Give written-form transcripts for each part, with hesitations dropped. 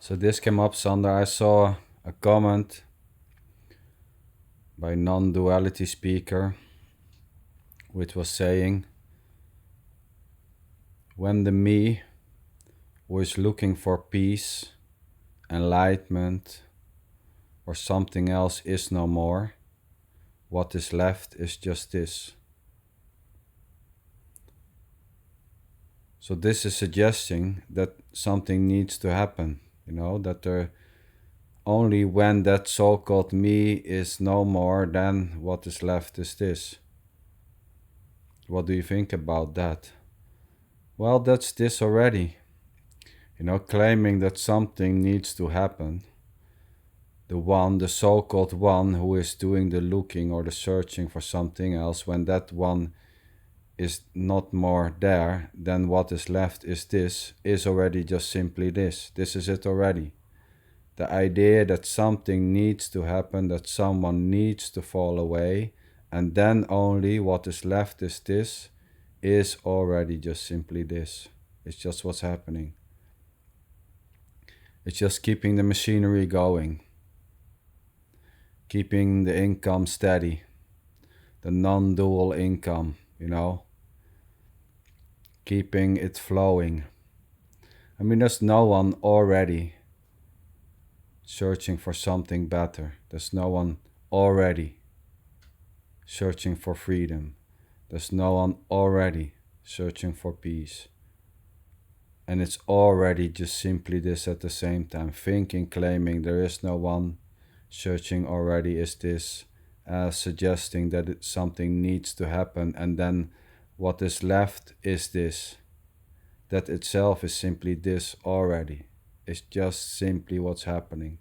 So this came up, Sander. I saw a comment by non-duality speaker, which was saying, when the me who is looking for peace, enlightenment, or something else is no more, what is left is just this. So this is suggesting that something needs to happen, that there only when that so-called me is no more, then what is left is this. What do you think about that? Well, that's this already. Claiming that something needs to happen. The so-called one who is doing the looking or the searching for something else, when that one is not more there, then what is left is this, is already just simply this. This is it already. The idea that something needs to happen, that someone needs to fall away, and then only what is left is this, is already just simply this. It's just what's happening. It's just keeping the machinery going, keeping the income steady, the non-dual income, keeping it flowing. I mean, there's no one already searching for something better. There's no one already searching for freedom. There's no one already searching for peace. And it's already just simply this at the same time. Thinking, claiming there is no one searching already is this, suggesting that something needs to happen, and then what is left is this. That itself is simply this already. It's just simply what's happening.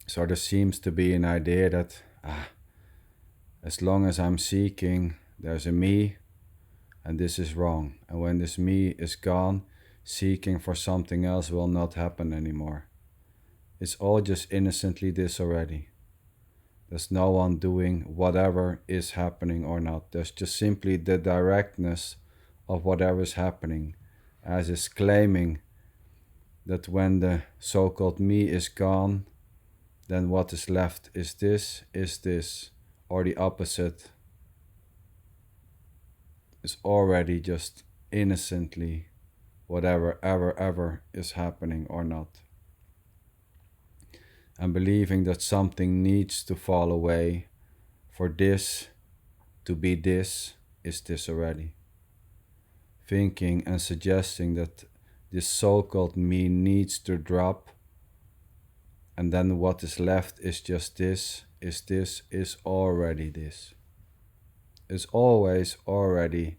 So there seems to be an idea that as long as I'm seeking, there's a me, and this is wrong. And when this me is gone, seeking for something else will not happen anymore. It's all just innocently this already. There's no one doing whatever is happening or not. There's just simply the directness of whatever is happening, as is claiming that when the so-called me is gone, then what is left is this, or the opposite is already just innocently whatever ever is happening or not. And believing that something needs to fall away for this to be this is this already. Thinking and suggesting that this so-called me needs to drop, and then what is left is just this, is already this. Is always already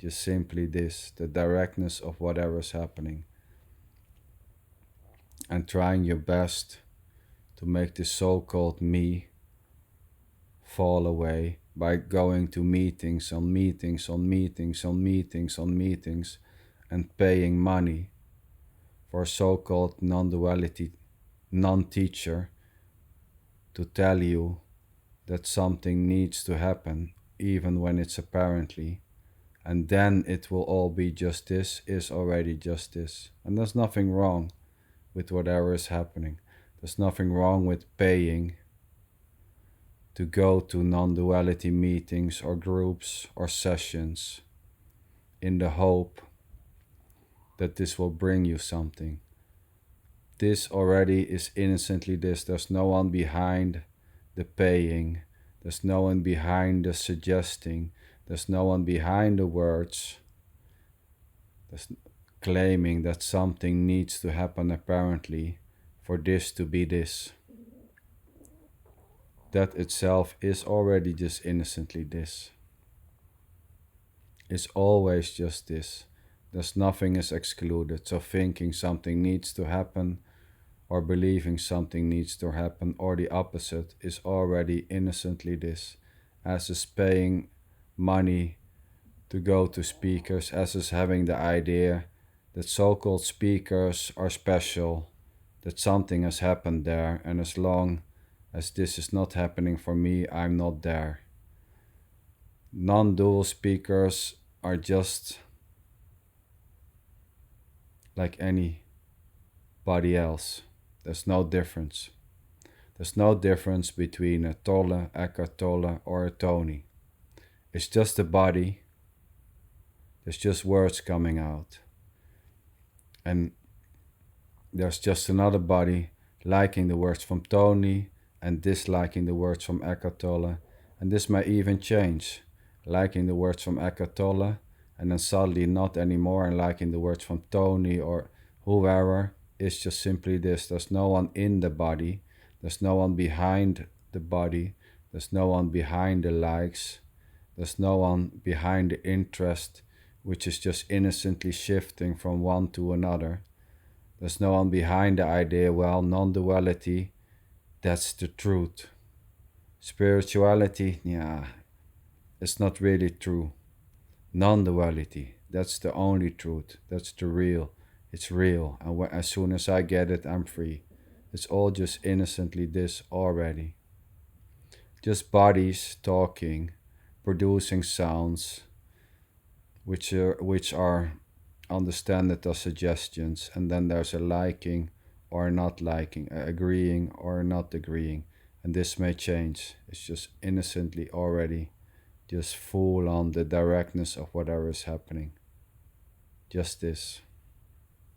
just simply this, the directness of whatever is happening. And trying your best to make this so-called me fall away by going to meetings on meetings on meetings on meetings on meetings and paying money for a so-called non-duality non-teacher to tell you that something needs to happen even when it's apparently, and then it will all be just this, is already just this. And there's nothing wrong with whatever is happening. There's nothing wrong with paying to go to non-duality meetings or groups or sessions in the hope that this will bring you something. This already is innocently this. There's no one behind the paying. There's no one behind the suggesting. There's no one behind the words. There's claiming that something needs to happen apparently for this to be this. That itself is already just innocently this. It's always just this. There's nothing is excluded. So thinking something needs to happen or believing something needs to happen or the opposite is already innocently this. As is paying money to go to speakers, as is having the idea that so-called speakers are special, that something has happened there, and as long as this is not happening for me, I'm not there. Non-dual speakers are just like any body else. There's no difference. There's no difference between a Tolle, Eckhart Tolle, or a Tony. It's just a body. There's just words coming out. And there's just another body liking the words from Tony and disliking the words from Eckhart Tolle. And this may even change. Liking the words from Eckhart Tolle and then suddenly not anymore and liking the words from Tony or whoever. It's just simply this. There's no one in the body. There's no one behind the body. There's no one behind the likes. There's no one behind the interest, which is just innocently shifting from one to another. There's no one behind the idea, well, non-duality, that's the truth. Spirituality, yeah, it's not really true. Non-duality, that's the only truth. That's the real. It's real. And as soon as I get it, I'm free. It's all just innocently this already. Just bodies talking, producing sounds, which are understand it as suggestions, and then there's a liking or not liking, agreeing or not agreeing, and this may change. It's just innocently already just full on the directness of whatever is happening. Just this.